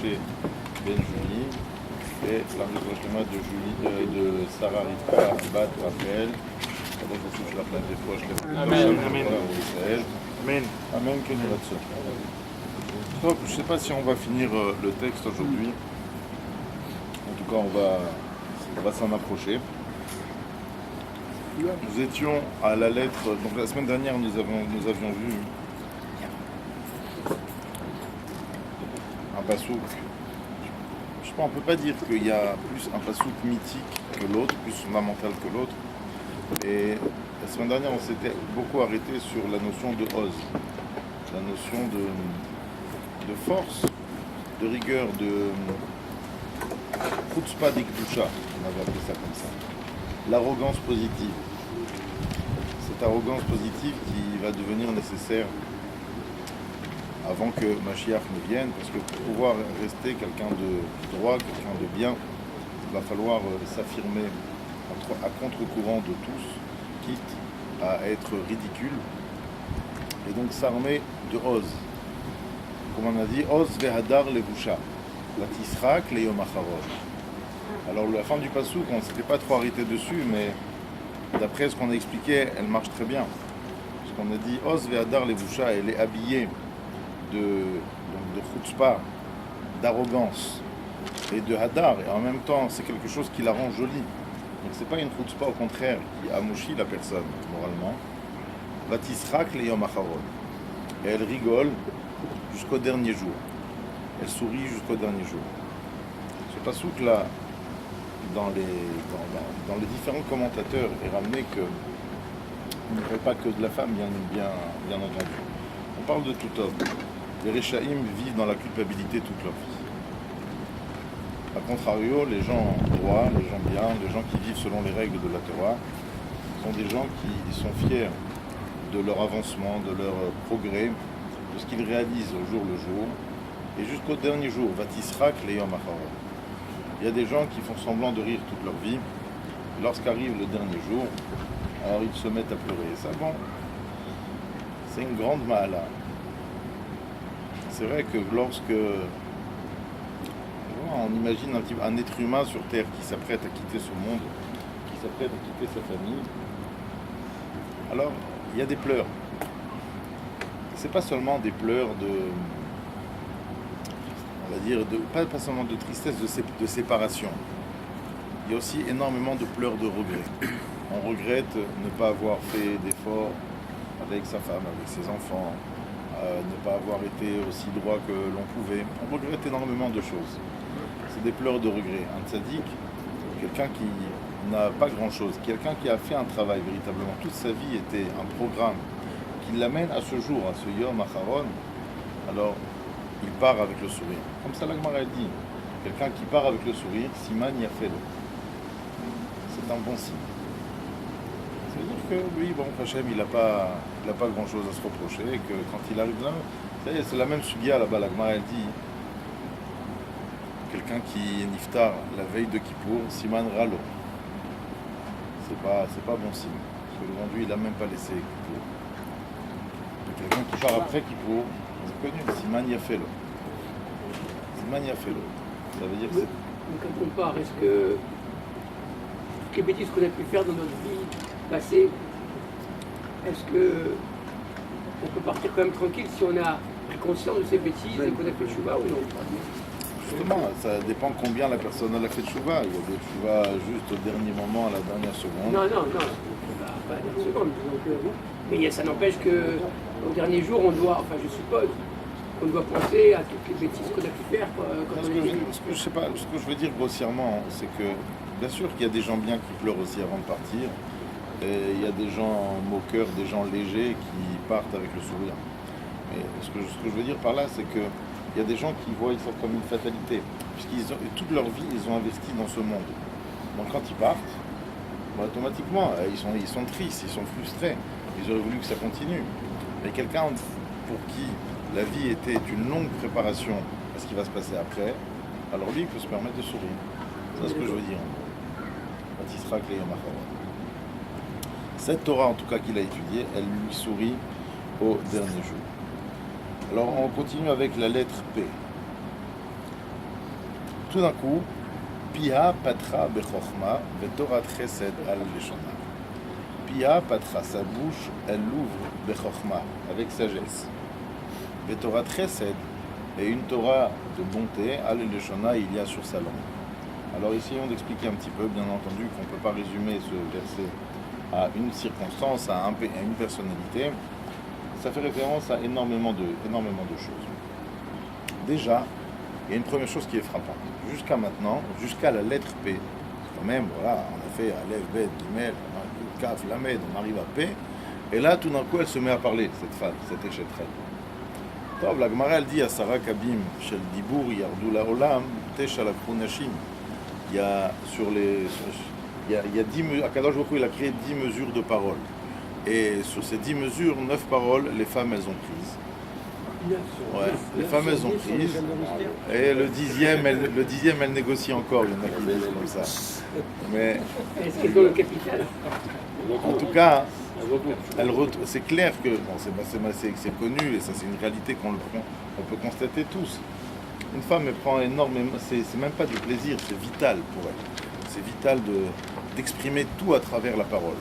Moshe Ben Julie et la Mishloshema de Sarah Rivka Bat Raphaël. Amen. Amen. Amen. Donc, je ne sais pas si on va finir le texte aujourd'hui. En tout cas, on va s'en approcher. Nous étions à la lettre. Donc la semaine dernière, nous avions vu un passouk. Je pense, on ne peut pas dire qu'il y a plus un passouk mythique que l'autre, plus fondamental que l'autre. Et la semaine dernière, on s'était beaucoup arrêté sur la notion de Oz, la notion de force, de rigueur, de chutzpah d'ikdusha, on avait appelé ça comme ça. L'arrogance positive. Cette arrogance positive qui va devenir nécessaire avant que Mashiach ne vienne, parce que pour pouvoir rester quelqu'un de droit, quelqu'un de bien, il va falloir s'affirmer à contre-courant de tous, quitte à être ridicule, et donc s'armer de Oz. Comme on a dit, Oz vehadar levusha, la tisrak le yom acharot. Alors la fin du passouk, on ne s'était pas trop arrêté dessus, mais d'après ce qu'on a expliqué, elle marche très bien. Parce qu'on a dit, Oz vehadar levusha, elle est habillée de chutzpah, d'arrogance et de hadar, et en même temps c'est quelque chose qui la rend jolie. Donc c'est pas une chutzpah au contraire qui amouchit la personne moralement. La tisrak le yom acharot. Et elle rigole jusqu'au dernier jour. Elle sourit jusqu'au dernier jour. Ce passouk là, dans les différents commentateurs, est ramené que il ne fait pas que de la femme, bien entendu. On parle de tout homme. Les Réchaïm vivent dans la culpabilité toute leur vie. A contrario, les gens droits, les gens bien, les gens qui vivent selon les règles de la Torah, sont des gens qui sont fiers de leur avancement, de leur progrès, de ce qu'ils réalisent au jour le jour, et jusqu'au dernier jour, Vatisrak le yom acharot. Il y a des gens qui font semblant de rire toute leur vie, et lorsqu'arrive le dernier jour, alors ils se mettent à pleurer. Ça, bon, c'est une grande ma'ala. C'est vrai que lorsque on imagine un être humain sur Terre qui s'apprête à quitter ce monde, qui s'apprête à quitter sa famille, alors il y a des pleurs. C'est pas seulement des pleurs on va dire, pas seulement de tristesse, de séparation. Il y a aussi énormément de pleurs de regret. On regrette ne pas avoir fait d'efforts avec sa femme, avec ses enfants, ne pas avoir été aussi droit que l'on pouvait. On regrette énormément de choses. C'est des pleurs de regret. Un tzaddik, quelqu'un qui n'a pas grand-chose, quelqu'un qui a fait un travail véritablement, toute sa vie était un programme qui l'amène à ce jour, à ce Yom Acharon, alors il part avec le sourire. Comme ça la Gemara dit, quelqu'un qui part avec le sourire, Siman Yafelo. C'est un bon signe. Ça veut dire que lui, bon, Hachem, il n'a pas grand-chose à se reprocher, et que quand il arrive là, c'est la même sugya là-bas, la Gemara dit, quelqu'un qui est niftar la veille de Kippour, Siman Ralo. C'est pas bon signe. Parce que aujourd'hui, il n'a même pas laissé Kippour. Quelqu'un qui part après Kippour, c'est connu, Siman Yafelo. Siman Yafelo. Ça veut dire que c'est... Mais quand on part, est-ce que toutes les bêtises qu'on a pu faire dans notre vie passée, est-ce que on peut partir quand même tranquille si on a pris conscience de ces bêtises et qu'on a fait le chouva ou non? Justement, ça dépend combien la personne a fait de chouva. Il y a des chouva juste au dernier moment, à la dernière seconde. Non, pas à la dernière seconde. Donc, mais ça n'empêche qu'au dernier jour, on doit, enfin je suppose, on doit penser à toutes les bêtises qu'on a pu faire quand on est venu. Ce que je veux dire grossièrement, c'est que bien sûr qu'il y a des gens bien qui pleurent aussi avant de partir. Et il y a des gens moqueurs, des gens légers qui partent avec le sourire. Mais ce que je veux dire par là, c'est que il y a des gens qui voient ça comme une fatalité, toute leur vie, ils ont investi dans ce monde. Donc quand ils partent, automatiquement, ils sont tristes, ils sont frustrés. Ils auraient voulu que ça continue. Mais quelqu'un pour qui la vie était une longue préparation à ce qui va se passer après, alors lui, il peut se permettre de sourire. C'est ce que je veux dire. Batisra Klei Yom Acharot. Cette Torah, en tout cas, qu'il a étudiée, elle lui sourit au dernier jour. Alors, on continue avec la lettre P. tout d'un coup, Pia patra bechorma vetorat chesed al leshona. Pia patra, sa bouche, elle l'ouvre bechorma, avec sagesse. Vetorat chesed, et une Torah de bonté, al leshona, il y a sur sa langue. Alors essayons d'expliquer un petit peu, bien entendu, qu'on ne peut pas résumer ce verset à une circonstance, à une personnalité. Ça fait référence à énormément de choses. Déjà, il y a une première chose qui est frappante. Jusqu'à maintenant, jusqu'à la lettre P, quand même, voilà, on a fait Aleph, Bet, Gimel, Kaf, Lamed, on arrive à P, et là, tout d'un coup, elle se met à parler, cette femme, cette échétrelle. Tov, la Gemara, elle dit à Sarah Kabim, Shel Dibour, Yardu la Olam, Tesh ala Krunashim. Il y a sur les. Il y a 10 mesures. Akadosh Baruch Hu, il a créé 10 mesures de parole. Et sur ces 10 mesures, 9 paroles, les femmes, elles ont prises. Ouais, les femmes, elles ont prises. Et le dixième, elle négocie encore. Il y en a qui disent comme ça. Mais. Est-ce qu'elles ont le capital? En tout cas, c'est clair que. Bon, c'est connu, et ça, c'est une réalité qu'on peut constater tous. Une femme, elle prend énormément, c'est même pas du plaisir, c'est vital pour elle. C'est vital d'exprimer tout à travers la parole.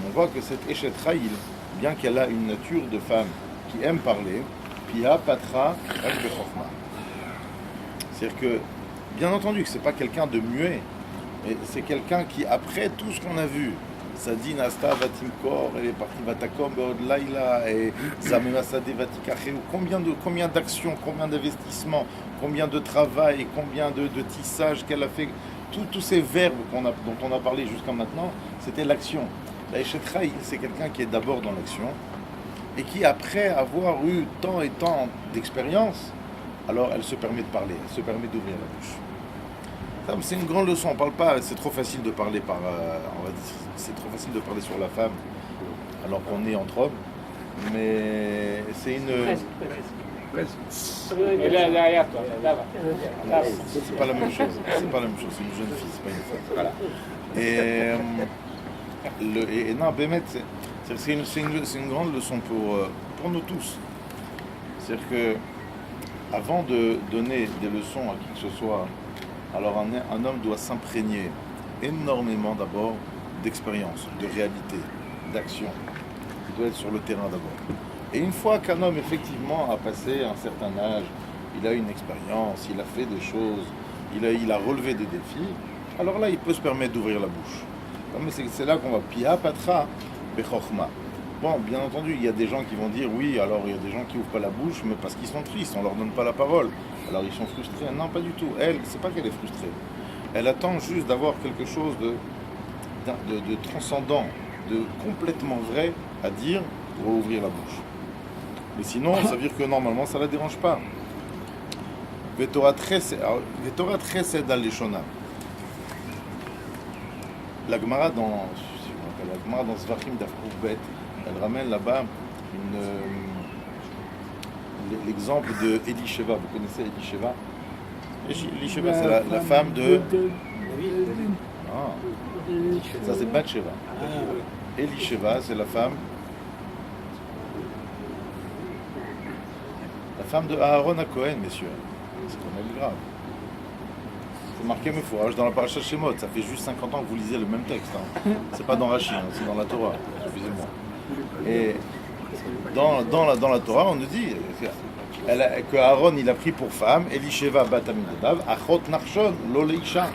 On voit que cette Eshet Chayil, bien qu'elle a une nature de femme qui aime parler, Pia Patra al Bechorma. C'est-à-dire que, bien entendu, que c'est pas quelqu'un de muet, mais c'est quelqu'un qui, après tout ce qu'on a vu, Sadin Asta Vatimkor, elle est partie Vatakom Beod Laila, et Zamemasade Vatikacheu, combien d'actions, combien d'investissements, combien de travail, combien de tissage qu'elle a fait, tous ces verbes dont on a parlé jusqu'à maintenant, c'était l'action. La Eshet Chayil, c'est quelqu'un qui est d'abord dans l'action, et qui, après avoir eu tant et tant d'expérience, alors elle se permet de parler, elle se permet d'ouvrir la bouche. C'est une grande leçon, on parle pas, c'est trop facile de parler c'est trop facile de parler sur la femme alors qu'on est entre hommes, mais c'est une... Et là, derrière toi, là-bas. C'est pas la même chose, c'est une jeune fille, c'est pas une femme. Voilà. Et non, Bémet, c'est une grande leçon pour nous tous. C'est-à-dire que avant de donner des leçons à qui que ce soit, alors un homme doit s'imprégner énormément d'abord d'expérience, de réalité, d'action. Il doit être sur le terrain d'abord. Et une fois qu'un homme effectivement a passé un certain âge, il a une expérience, il a fait des choses, il a relevé des défis, alors là il peut se permettre d'ouvrir la bouche. Mais c'est là qu'on va Pia Patra Bechorma. Bon, bien entendu, il y a des gens qui vont dire oui, alors il y a des gens qui ouvrent pas la bouche, mais parce qu'ils sont tristes, on leur donne pas la parole. Alors ils sont frustrés. Non, pas du tout. Elle, c'est pas qu'elle est frustrée. Elle attend juste d'avoir quelque chose de transcendant, de complètement vrai à dire pour ouvrir la bouche. Mais sinon, ça veut dire que normalement, ça la dérange pas. Vetorat chesed al leshona. La Gemara dans Zvachim Daf Kuf Bet, elle ramène là-bas l'exemple de Elisheva. Vous connaissez Elisheva? Elisheva, c'est la femme de... Ah, ça c'est Bathsheba. Elisheva, c'est la femme de Aaron à Cohen, messieurs. C'est quand même grave. C'est marqué Mefourage dans la paracha Shemot. Ça fait juste 50 ans que vous lisez le même texte. Hein. C'est pas dans Rashi, hein, c'est dans la Torah. Excusez-moi. Et dans la Torah, on nous dit que Aaron il a pris pour femme Elisheva bat Aminadav, Achot Narshon, lo leisha.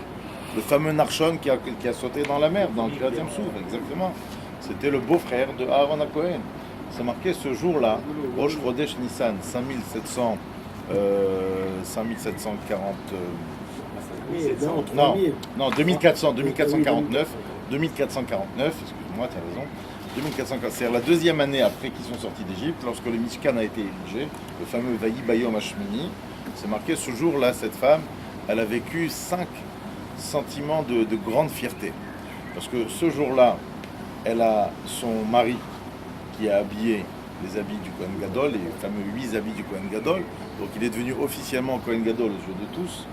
Le fameux Narshon qui a sauté dans la mer, dans le Kriyat Yam-Souf, exactement. C'était le beau-frère de Aaron à Cohen. C'est marqué ce jour-là, Rosh Chodesh Nissan, 5740. Non, 2449, excuse-moi, tu as raison. 2440, c'est la deuxième année après qu'ils sont sortis d'Égypte, lorsque le Mishkan a été érigé, le fameux Vayi Bayom Hashmini. C'est marqué ce jour-là, cette femme, elle a vécu 5 sentiments de grande fierté. Parce que ce jour-là, elle a son mari qui a habillé les habits du Kohen Gadol, les fameux 8 habits du Kohen Gadol. Donc il est devenu officiellement Kohen Gadol aux yeux de tous.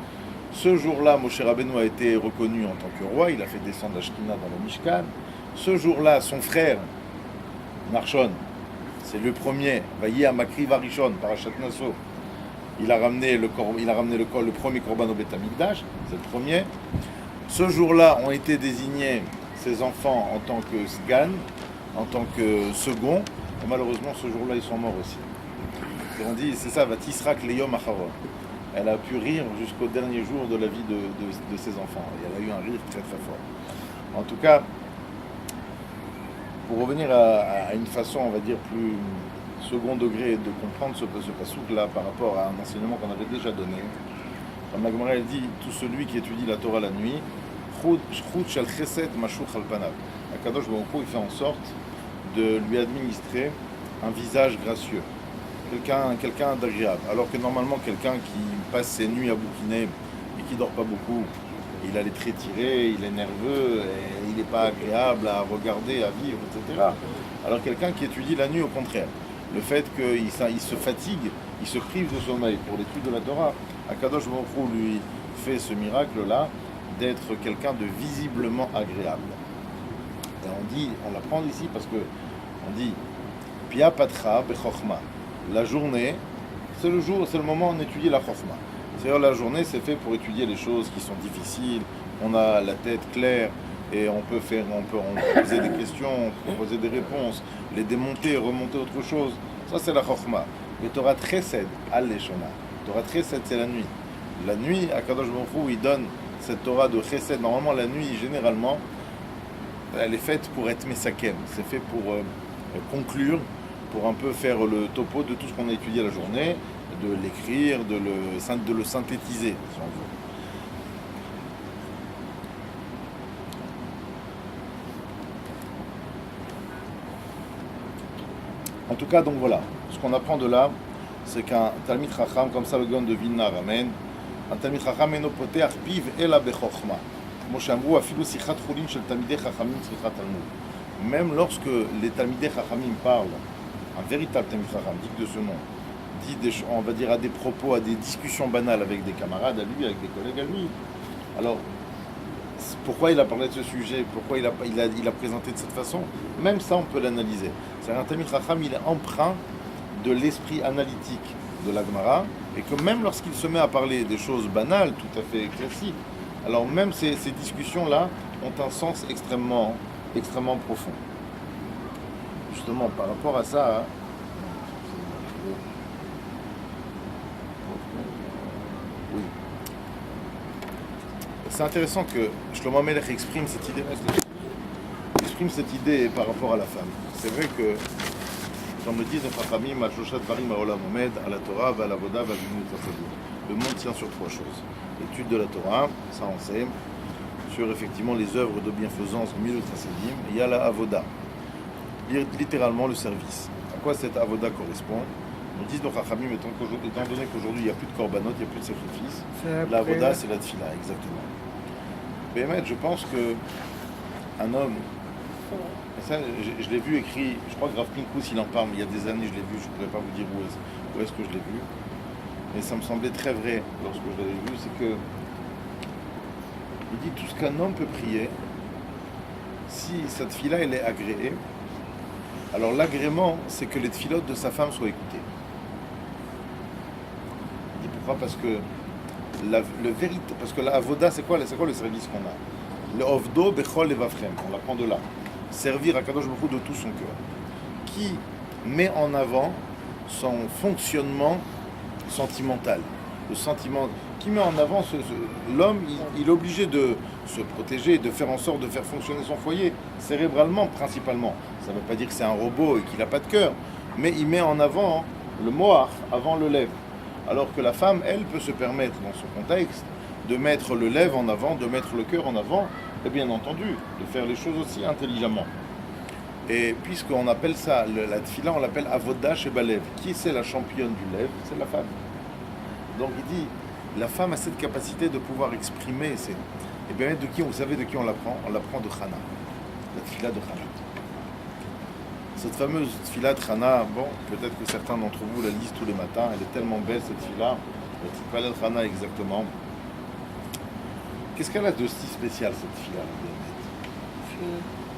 Ce jour-là, Moshe Rabbeinu a été reconnu en tant que roi, il a fait descendre la Shekhinah dans le Mishkan. Ce jour-là, son frère, Narshon, c'est le premier, Vayi Amakri Varishon, Parashat Naso, il a ramené le premier korban au Beth Amikdash, c'est le premier. Ce jour-là ont été désignés ses enfants en tant que sgan, en tant que second, et malheureusement ce jour-là ils sont morts aussi. Et on dit, c'est ça, Vatisrak Leyom Acharon. Elle a pu rire jusqu'au dernier jour de la vie de ses enfants. Et elle a eu un rire très très fort. En tout cas, pour revenir à une façon, on va dire, plus second degré de comprendre ce pasouk-là par rapport à un enseignement qu'on avait déjà donné, comme la Gemara elle dit, tout celui qui étudie la Torah la nuit, Akadosh Baruch Hu, il fait en sorte de lui administrer un visage gracieux, quelqu'un d'agréable. Alors que normalement, quelqu'un qui passe ses nuits à bouquiner et qui dort pas beaucoup, il a les traits tirés, il est nerveux, et il n'est pas agréable à regarder, à vivre, etc. Alors quelqu'un qui étudie la nuit, au contraire, le fait qu'il se fatigue, il se prive de sommeil pour l'étude de la Torah, Akadosh Baruch Hu lui fait ce miracle-là d'être quelqu'un de visiblement agréable. Et on l'apprend ici parce que on dit Pia Patra Bechokma. La journée, c'est le moment où on étudie la Chokhma. C'est-à-dire la journée, c'est fait pour étudier les choses qui sont difficiles. On a la tête claire et on peut poser des questions, on peut poser des réponses, les démonter, remonter autre chose. Ça, c'est la Chokhma. Mais Torah Chesed, Al-Leshona. Torah Chesed, c'est la nuit. La nuit, Akadosh Baruch Hu, il donne cette Torah de Chesed. Normalement, la nuit, généralement, elle est faite pour être Mesakem. C'est fait pour conclure, pour un peu faire le topo de tout ce qu'on a étudié la journée, de l'écrire, de le synthétiser, si on veut. En tout cas, donc voilà, ce qu'on apprend de là, c'est qu'un Talmid Chacham, comme ça le Gaon de Vilna ramène, un Talmid Chacham eno poteach piv ela bechokma. כמו שאמרו, אפילו שיחת חולין של תלמידי חכמים צריכה תלמוד. Même lorsque les Talmidei Chachamim parlent, un véritable Talmid Chacham, dit de ce nom, dit on va dire à des propos, à des discussions banales avec des camarades à lui, avec des collègues à lui. Alors, pourquoi il a parlé de ce sujet? Pourquoi il a présenté de cette façon? Même ça, on peut l'analyser. C'est-à-dire un Talmid Chacham, il est empreint de l'esprit analytique de la Gemara, et que même lorsqu'il se met à parler des choses banales, tout à fait classiques, alors même ces discussions-là ont un sens extrêmement profond. Justement, par rapport à ça, oui. C'est intéressant que Shlomo HaMelech exprime cette idée par rapport à la femme. C'est vrai que, comme le disent nos Chachamim, al Shoshat Parim Ha'olam Omed, à la Torah, à la Avoda, à le monde tient sur trois choses. L'étude de la Torah, ça on sait, sur effectivement les œuvres de bienfaisance au milieu de Chassidim, et il y a la Avoda, littéralement le service. À quoi cette Avoda correspond? Nous disent nos Chachamim, étant donné qu'aujourd'hui il n'y a plus de korbanot, il n'y a plus de sacrifice, la Avoda c'est la tfila, exactement. Mais je pense qu'un homme, et ça je l'ai vu écrit, je crois que Rav Pinkus il en parle, mais il y a des années je l'ai vu, je ne pourrais pas vous dire où est-ce que je l'ai vu. Mais ça me semblait très vrai lorsque je l'avais vu, c'est que il dit tout ce qu'un homme peut prier, si cette tfila elle est agréée, alors l'agrément c'est que les tfilotes de sa femme soient écoutées. Il dit pourquoi? Parce que parce que la avoda c'est quoi le service qu'on a? Le ovdo bechol levavchem, on l'apprend de là. Servir à Kadosh Baruch Hu de tout son cœur. Qui met en avant son fonctionnement sentimental, le sentiment qui met en avant l'homme, il est obligé de se protéger, de faire en sorte de faire fonctionner son foyer, cérébralement principalement. Ça ne veut pas dire que c'est un robot et qu'il n'a pas de cœur, mais il met en avant le moach avant le lève. Alors que la femme, elle, peut se permettre dans ce contexte de mettre le lève en avant, de mettre le cœur en avant, et bien entendu, de faire les choses aussi intelligemment. Et puisqu'on appelle ça, la tfila, on l'appelle avoda shebalev. Qui c'est la championne du lève? C'est la femme. Donc il dit, la femme a cette capacité de pouvoir exprimer. Et bien de qui, vous savez de qui on l'apprend? On l'apprend de Chana, la tfila de Chana. Cette fameuse tfila de Chana, bon, peut-être que certains d'entre vous la lisent tous les matins, elle est tellement belle cette tfila, la tfila de Chana exactement. Qu'est-ce qu'elle a de si spécial cette tfila?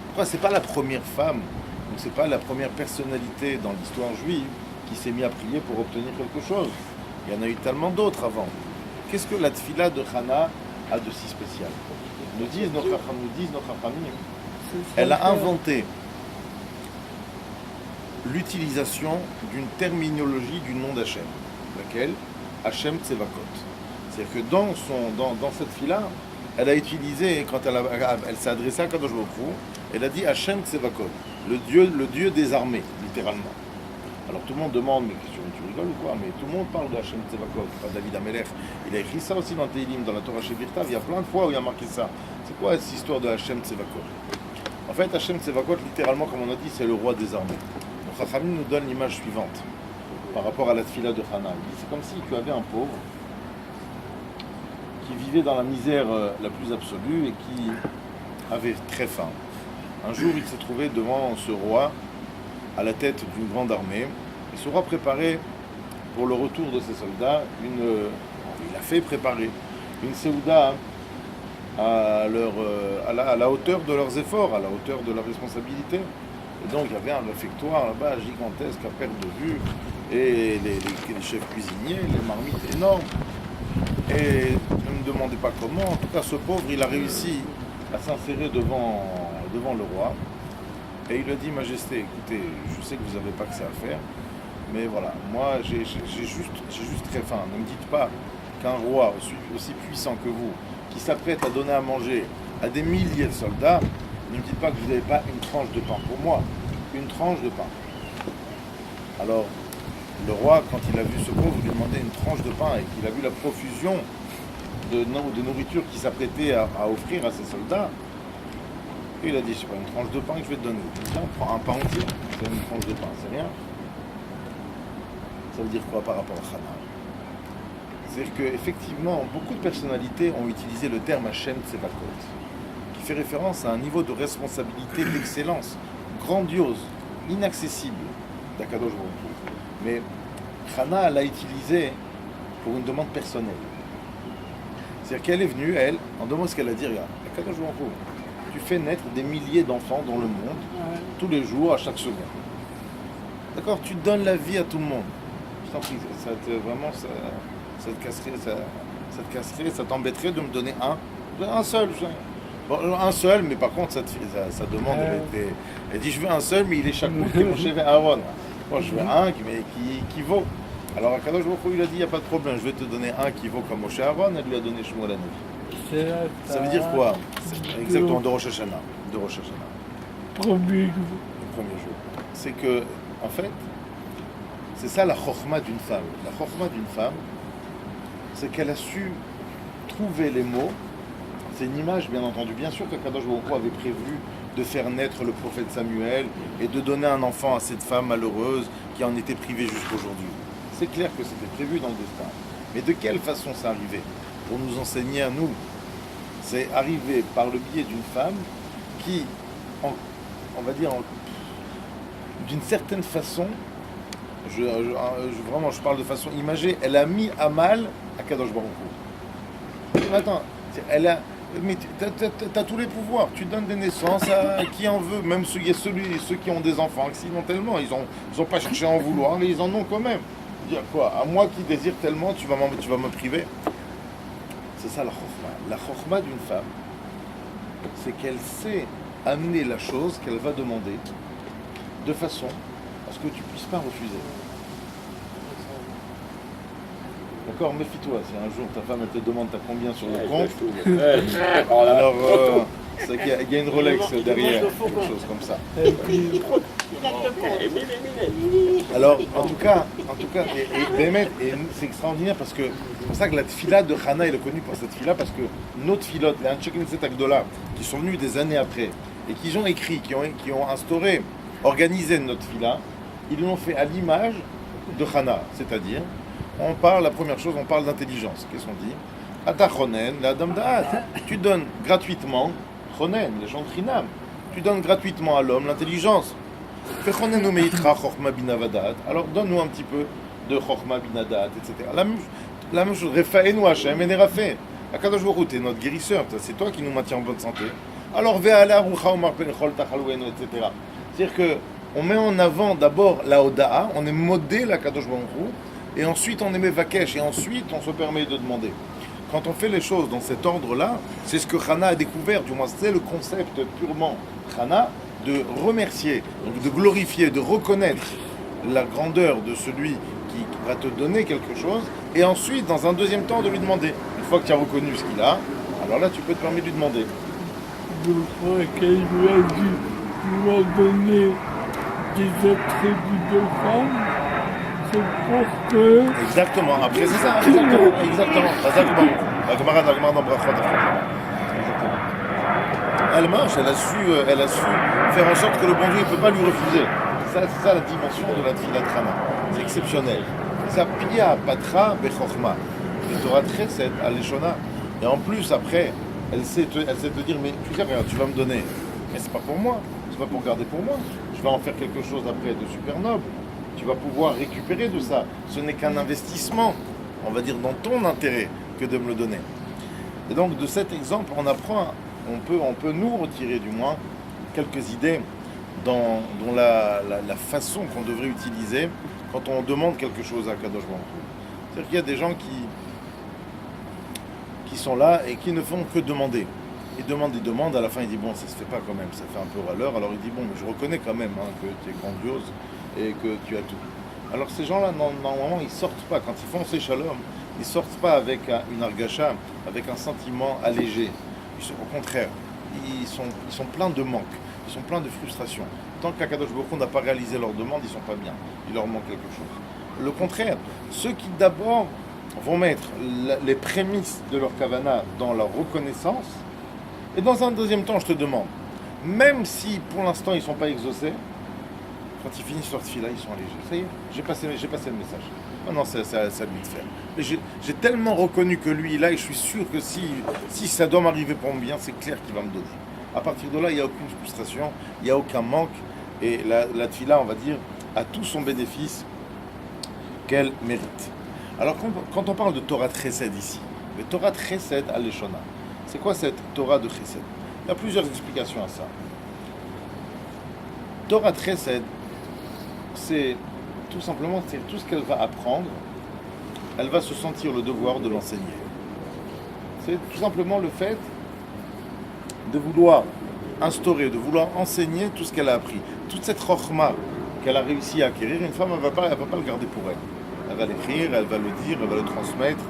Pourquoi c'est pas la première femme, donc c'est pas la première personnalité dans l'histoire juive qui s'est mise à prier pour obtenir quelque chose? Il y en a eu tellement d'autres avant. Qu'est-ce que la tfila de Hana a de si spécial? Nous disent nos Chachamim, elle a inventé l'utilisation d'une terminologie du nom d'Hachem, laquelle Hachem Tsevakot. C'est-à-dire que dans cette fila, elle a utilisé, quand elle s'est adressée à Kadosh Baruch Hu, elle a dit Hachem Tsevakot, le Dieu des armées, littéralement. Alors tout le monde demande, mais tu rigoles ou quoi? Mais tout le monde parle de Hachem Tsevakot, pas David Amelech. Il a écrit ça aussi dans Tehillim, dans la Torah Shebirtav, il y a plein de fois où il y a marqué ça. C'est quoi cette histoire de Hachem Tsevakot? En fait, Hachem Tsevakot, littéralement, comme on a dit, c'est le roi des armées. Donc Chachamim nous donne l'image suivante, par rapport à la tfila de Hana. Il dit, c'est comme si tu avais un pauvre qui vivait dans la misère la plus absolue et qui avait très faim. Un jour, il s'est trouvé devant ce roi, à la tête d'une grande armée, et ce roi préparait pour le retour de ses soldats il a fait préparer une séouda à la hauteur de leurs efforts, à la hauteur de leur responsabilité. Et donc il y avait un réfectoire là-bas gigantesque à perte de vue, et les chefs cuisiniers, les marmites énormes. Et ne me demandez pas comment, en tout cas ce pauvre il a réussi à s'insérer devant le roi. Et il lui a dit, Majesté, écoutez, je sais que vous n'avez pas que ça à faire, mais voilà, moi j'ai juste très faim. Ne me dites pas qu'un roi aussi puissant que vous, qui s'apprête à donner à manger à des milliers de soldats, ne me dites pas que vous n'avez pas une tranche de pain. Pour moi, une tranche de pain. Alors, le roi, quand il a vu ce pauvre, lui demandait une tranche de pain et qu'il a vu la profusion de nourriture qu'il s'apprêtait à offrir à ses soldats. Et il a dit, c'est pas une tranche de pain que je vais te donner. Tiens, prends un pain entier, c'est une tranche de pain, c'est rien. Ça veut dire quoi par rapport à Hana? C'est-à-dire qu'effectivement, beaucoup de personnalités ont utilisé le terme Hachem Tsevakot, qui fait référence à un niveau de responsabilité, d'excellence, grandiose, inaccessible d'Akadosh Baruch Hu. Mais Hana l'a utilisé pour une demande personnelle. C'est-à-dire qu'elle est venue, elle, en demandant ce qu'elle a dit, regarde, Akadosh Baruch Hu, tu fais naître des milliers d'enfants dans le monde, tous les jours, à chaque seconde. D'accord? Tu donnes la vie à tout le monde. Je t'en prie, ça te casserait, ça t'embêterait de me donner un seul. Bon, un seul, mais par contre, sa demande, elle dit, je veux un seul, mais il est chaque mois qui est mon chef Aaron. Moi, je veux un qui vaut. Alors, Akadosh Baruch Hu, il a dit, il n'y a pas de problème, je vais te donner un qui vaut comme Moshe Aaron, elle lui a donné Shmuel Hanavi. Ça veut dire quoi? Exactement, de Rosh Hashanah. Premier le premier jour. C'est que, en fait, c'est ça la chokhma d'une femme. La chokhma d'une femme, c'est qu'elle a su trouver les mots. C'est une image, bien entendu. Bien sûr que Kadosh Baruch Hu avait prévu de faire naître le prophète Samuel et de donner un enfant à cette femme malheureuse qui en était privée jusqu'aujourd'hui. C'est clair que c'était prévu dans le destin. Mais de quelle façon c'est arrivé? Pour nous enseigner à nous. C'est arrivé par le biais d'une femme qui, on va dire, d'une certaine façon, vraiment je parle de façon imagée, elle a mis à mal Akadosh Baruch Hu. Attends, mais t'as tous les pouvoirs, tu donnes des naissances à qui en veut, même ceux qui ont des enfants accidentellement, ils ont pas cherché à en vouloir, mais ils en ont quand même. Dire quoi? À moi qui désire tellement, tu vas me priver. C'est ça la chokhma. La chokhma d'une femme, c'est qu'elle sait amener la chose qu'elle va demander de façon à ce que tu ne puisses pas refuser. D'accord, méfie-toi, si un jour ta femme elle te demande t'as combien sur le compte, alors c'est qu'il y a une Rolex derrière, quelque chose comme ça. Alors, en tout cas, et c'est extraordinaire parce que c'est pour ça que la tfila de Hana elle est connue pour cette tfila, parce que nos tfilot, les Anshe Knesset Agdola, qui sont venus des années après et qui ont écrit, qui ont instauré, organisé notre tfila, ils l'ont fait à l'image de Hana, c'est-à-dire, la première chose, on parle d'intelligence. Qu'est-ce qu'on dit? Ata chonen, la dame da'at. Tu donnes gratuitement, chonen, les gens de Chinam, tu donnes gratuitement à l'homme l'intelligence. Alors donne-nous un petit peu de Chokhma Binadat, etc. La même chose, Refaenu Hashem et Nerafé. Akadosh Baruch Hu, t'es notre guérisseur, c'est toi qui nous maintiens en bonne santé. Alors Ve'ala Rucha Umar Penechol Tachalwenu, etc. C'est-à-dire qu'on met en avant d'abord la Oda'a, on est modé la Akadosh Baruch Hu, et ensuite on émet Vakesh, et ensuite on se permet de demander. Quand on fait les choses dans cet ordre-là, c'est ce que Chana a découvert, du moins c'est le concept purement Chana, de remercier, donc de glorifier, de reconnaître la grandeur de celui qui va te donner quelque chose, et ensuite, dans un deuxième temps, de lui demander. Une fois que tu as reconnu ce qu'il a, alors là, tu peux te permettre de lui demander. Je crois qu'elle lui a dit, tu m'as donné des attributs de femme, c'est pour que... Exactement, après c'est ça, exactement. La Gemara dans Brachot. Exactement. Elle marche, elle a su faire en sorte que le bon Dieu ne peut pas lui refuser. Ça, c'est ça la dimension de la Tfilat Chana. C'est exceptionnel. Ça pia patra bechokma. Le Torah Chesed aleshona. Et en plus, après, elle sait te dire, mais tu sais, regarde, tu vas me donner. Mais c'est pas pour moi, c'est pas pour garder pour moi. Je vais en faire quelque chose après de super noble. Tu vas pouvoir récupérer de ça. Ce n'est qu'un investissement, on va dire, dans ton intérêt que de me le donner. Et donc, de cet exemple, on apprend, on peut nous retirer du moins quelques idées dans la façon qu'on devrait utiliser quand on demande quelque chose à Kadosh Baruch Hu. C'est-à-dire qu'il y a des gens qui sont là et qui ne font que demander. Ils demandent, à la fin il dit bon, ça se fait pas quand même, ça fait un peu râleur, alors il dit bon, mais je reconnais quand même que tu es grandiose et que tu as tout. Alors ces gens-là, normalement, ils sortent pas, quand ils font ces shalom, ils sortent pas avec une argacha, avec un sentiment allégé. Au contraire, ils sont pleins de manque, ils sont pleins de frustration. Tant qu'Akadosh Baruch Hu n'a pas réalisé leur demande, ils sont pas bien, il leur manque quelque chose. Le contraire, ceux qui d'abord vont mettre les prémices de leur kavana dans leur reconnaissance, et dans un deuxième temps, je te demande, même si pour l'instant ils ne sont pas exaucés, quand ils finissent leur tefila, ils sont allégés. Ça y est, j'ai passé le message. Maintenant, c'est à lui de faire. Mais j'ai tellement reconnu que lui, là, et je suis sûr que si ça doit m'arriver pour mon bien, c'est clair qu'il va me donner. À partir de là, il n'y a aucune frustration, il n'y a aucun manque, et la tefila, on va dire, a tout son bénéfice qu'elle mérite. Alors, quand on parle de Torah Chesed ici, le Torah Chesed al-Leshona, c'est quoi cette Torah de Chesed? Il y a plusieurs explications à ça. Torah Chesed, c'est tout simplement tout ce qu'elle va apprendre, elle va se sentir le devoir de l'enseigner. C'est tout simplement le fait de vouloir instaurer, de vouloir enseigner tout ce qu'elle a appris. Toute cette chokhma qu'elle a réussi à acquérir, une femme, elle va pas le garder pour elle. Elle va l'écrire, elle va le dire, elle va le transmettre.